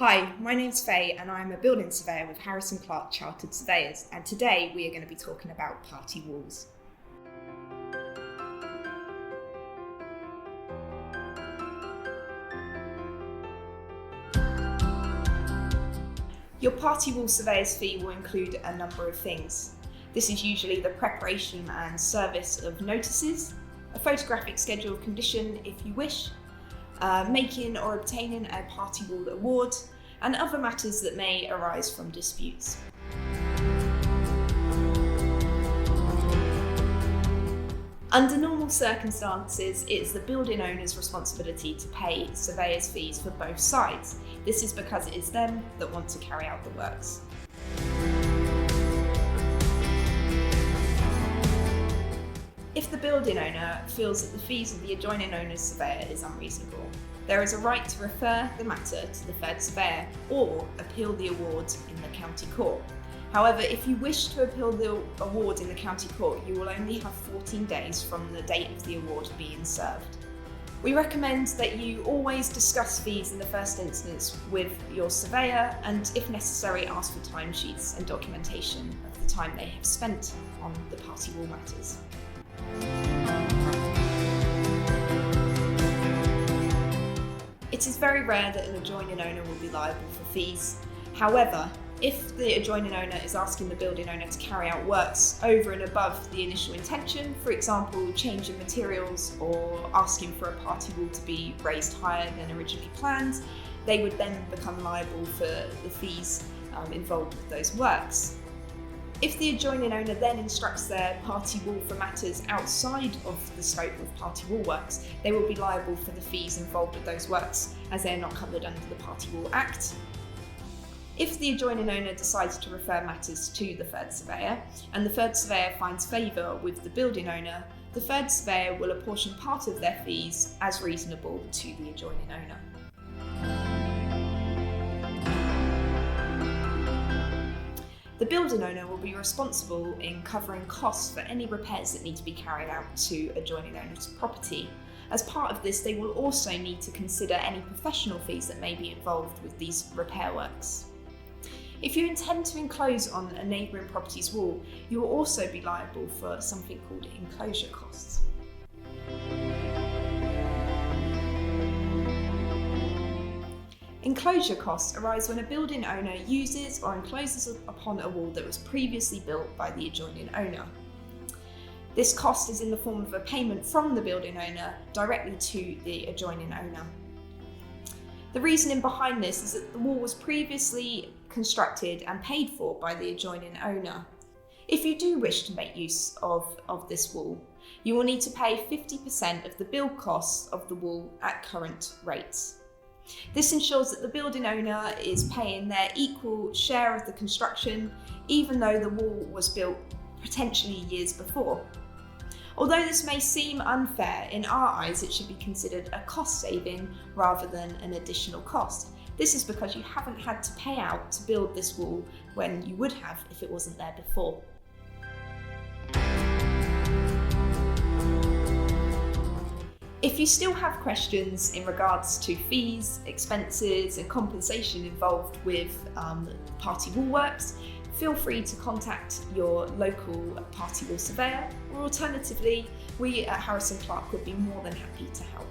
Hi, my name's Faye and I'm a building surveyor with Harrison Clark Chartered Surveyors, and today we are going to be talking about party walls. Your party wall surveyor's fee will include a number of things. This is usually the preparation and service of notices, a photographic schedule of condition if you wish, making or obtaining a party wall award, and other matters that may arise from disputes. Under normal circumstances, it's the building owner's responsibility to pay surveyor's fees for both sides. This is because it is them that want to carry out the works. If the building owner feels that the fees of the adjoining owner's surveyor is unreasonable, there is a right to refer the matter to the third surveyor or appeal the award in the county court. However, if you wish to appeal the award in the county court, you will only have 14 days from the date of the award being served. We recommend that you always discuss fees in the first instance with your surveyor and, if necessary, ask for timesheets and documentation of the time they have spent on the party wall matters. It is very rare that an adjoining owner will be liable for fees. However, if the adjoining owner is asking the building owner to carry out works over and above the initial intention, for example, changing materials or asking for a party wall to be raised higher than originally planned, they would then become liable for the fees involved with those works. If the adjoining owner then instructs their party wall for matters outside of the scope of party wall works, they will be liable for the fees involved with those works, as they are not covered under the Party Wall Act. If the adjoining owner decides to refer matters to the third surveyor, and the third surveyor finds favour with the building owner, the third surveyor will apportion part of their fees as reasonable to the adjoining owner. The building owner will be responsible in covering costs for any repairs that need to be carried out to adjoining owner's property. As part of this, they will also need to consider any professional fees that may be involved with these repair works. If you intend to enclose on a neighbouring property's wall, you will also be liable for something called enclosure costs. Enclosure costs arise when a building owner uses or encloses upon a wall that was previously built by the adjoining owner. This cost is in the form of a payment from the building owner directly to the adjoining owner. The reasoning behind this is that the wall was previously constructed and paid for by the adjoining owner. If you do wish to make use of this wall, you will need to pay 50% of the build costs of the wall at current rates. This ensures that the building owner is paying their equal share of the construction, even though the wall was built potentially years before. Although this may seem unfair, in our eyes it should be considered a cost saving rather than an additional cost. This is because you haven't had to pay out to build this wall when you would have if it wasn't there before. If you still have questions in regards to fees, expenses and compensation involved with party wall works, feel free to contact your local party wall surveyor, or alternatively, we at Harrison Clark would be more than happy to help.